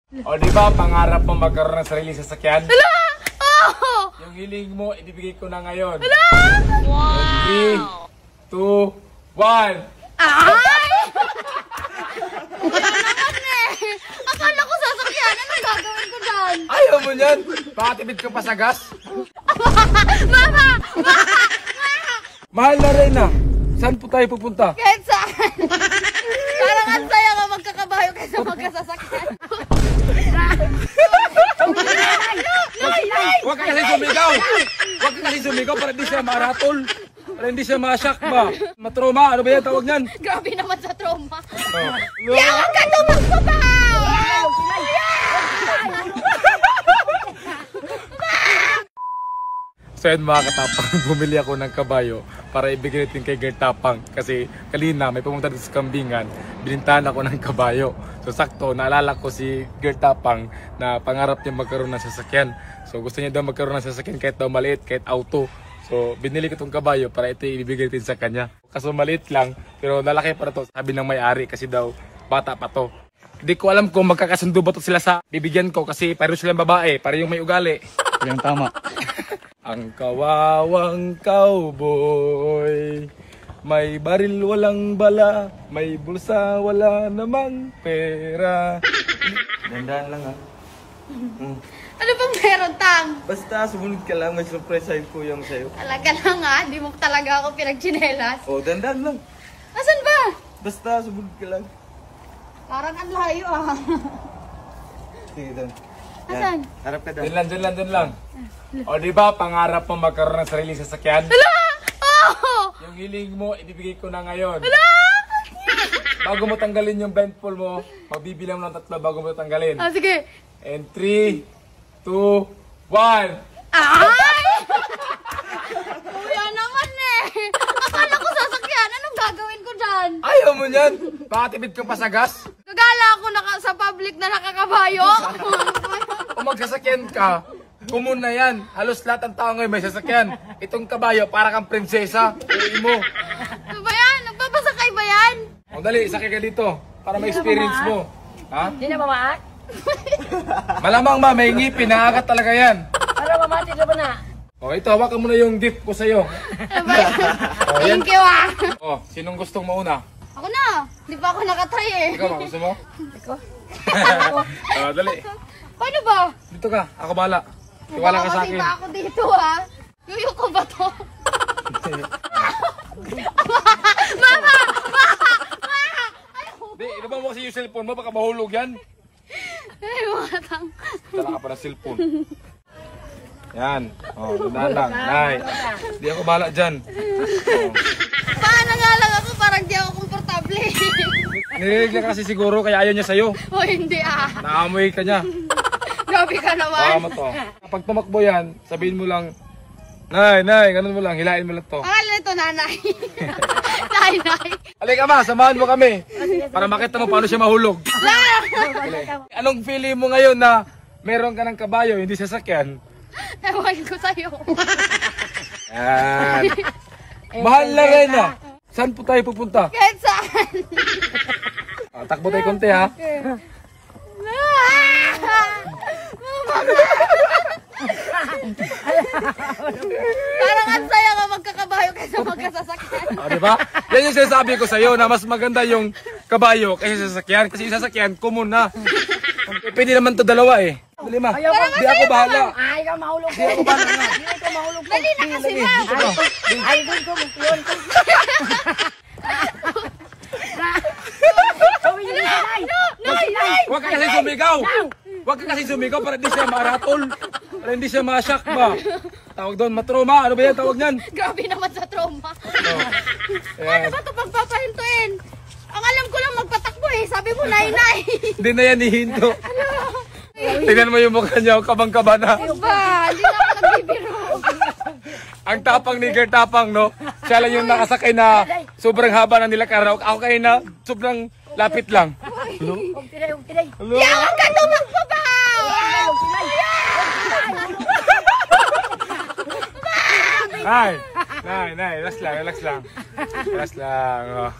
O di ba, pangarap mo magkaroon ng sarili sasakyan? Hala! Oh! Yung hiling mo, ibibigay ko na ngayon. Hala! Wow! 3, 2, 1. Ay! Wala naman eh. Akala ko sasakyan. Anong gagawin ko dyan? Ayaw mo yan? Pakatipid ka pa sa gas? Mama! Mahal na rin ah. Saan po tayo pupunta? Kahit saan. Parang ang saya ka magkakabayo kaysa magkasasakyan. Huwag ka kasi sumigaw! Huwag ka kasi sumigaw para hindi siya maratol. Para hindi siya ma-shock ba? Matroma, ano ba yan tawag niyan? Grabe naman sa trauma. Oh. Huwag ka tumagpabaw! So yun mga katapang, bumili ako ng kabayo para ibigay natin kay Girl Tapang. Kasi kanina may pumunta dito sa kambingan, binintahan ako ng kabayo. So sakto, naalala ko si Girl Tapang na pangarap niya magkaroon ng sasakyan. So gusto niya daw magkaroon ng sasakyan kahit daw maliit, kahit auto. So binili ko itong kabayo para ito ibibigay natin sa kanya. Kaso maliit lang, pero lalaki pa na to, sabi ng may-ari kasi daw bata pa to. Hindi ko alam kung magkakasundo ba to sila sa bibigyan ko kasi pareho silang babae, pareho yung may ugali. Yung tama. Ang kawawang cowboy, may baril walang bala, may bulsa wala namang pera. Dandan lang ha. Ano bang meron, Tang? Basta sumunod ka lang, may surprise sa'yo ko yung sa'yo. Talaga lang ha, hindi mo talaga ako pinagchinelas. Oh, dandan lang. Asan ba? Basta sumunod ka lang. Parang ang layo ah. Sige, Dan. Asan? Harap ka, Dan. Dun lang. O di ba, pangarap mo magkaroon ng sarili sasakyan? Hala! Oh! Yung hiling mo, ibibigay ko na ngayon. Hala! Bago mo tanggalin yung blindfold mo, magbibilang ng 3 bago mo tanggalin. Ah, sige. And 3, 2, 1. Ay! Kuya naman eh. Akala ko sasakyan. Anong gagawin ko dyan? Ayaw mo yan? Pakatipid ka pa sa gas? Gagala ako sa public na nakakabayo. Kung magsasakyan ka, kumun na yan. Halos lahat ng tao ngayon may sasakyan. Itong kabayo, para kang prinsesa. Uwi mo. Ano ba yan? Nagpapasakay ba yan? O dali, sakay ka dito. Para ma-experience mo. Ha? Hindi na mamaat? Malamang ma, may ngipin. Nakakat talaga yan. Para mamati ka ba na? O ito, hawakan mo na yung gift ko sa'yo. Ano ba yan? Thank you ah. O, sinong gustong mauna? Ako na. Hindi pa ako nakatry eh. Ikaw, gusto mo? Iko? O, dali. Paano ba? Dito ka, ako bala. Tiwala ka sa akin. Baka ako dito ha. Yuyo ko ba to? Mama! Di, ilabang mo kasi yung cellphone mo, baka mahulog yan. Ay, mga tang. Dala ka pa ng cellphone. Yan. O, tandaan lang. Nay, di ako bahala dyan. Paano nga lang ako? Parang di ako komportable. Nirinig lang kasi siguro, kaya ayaw niya sa'yo. O hindi ah. Naamoy ka niya. Grabe ka naman. Tama to. Kapag tumakbo yan, sabihin mo lang, Nay, Nay, ganun mo lang, hilain mo lang to. Pangalan nito, nanay. Nanay. Halika ma, samahan mo kami. Para makita mo paano siya mahulog. Anong feeling mo ngayon na meron ka ng kabayo, hindi sasakyan? Ewan ko sa'yo. Yan. Mahal na rin ah. Saan po tayo pupunta? Kahit saan. Takbo tayo konti ha. Parang ang saya ka magkakabayo kaysa magkasasakyan. Diba? Yan yung sinasabi ko sa'yo na mas maganda yung kabayo kaysa sasakyan. Kasi yung sasakyan, common na. Pwede naman to dalawa eh. Dali ma. Di ako bahala. Ay, ikaw mahulog Di ako bahala nga. Hindi ikaw mahulog ko. Dali na kasi ma. Ay, doon ko, yun. Huwag ka kasi sumigaw. Huwag ka kasi sumigaw para hindi siya maratol. Para hindi siya ma-shock ba. Tawag doon, matroma. Ano ba yan tawag niyan? Grabe naman sa trauma. Oh. Ano ba ito pagpapahintuin? Ang alam ko lang magpatakbo eh. Sabi mo, nay-nay. Hindi na yan hihinto. Tingnan mo yung mukha niya, kabang-kaba na. Ba, hindi na ako nagbibiro. Ang tapang ni Girl Tapang, no? Siya lang yung nakasakay na sobrang haba na nilakaran. Ako kayo na sobrang lapit lang. Huwag tiray, huwag tiray. Yawan ka tumagpabaw! Nay, relax lang, relax lang. Relax lang, oh.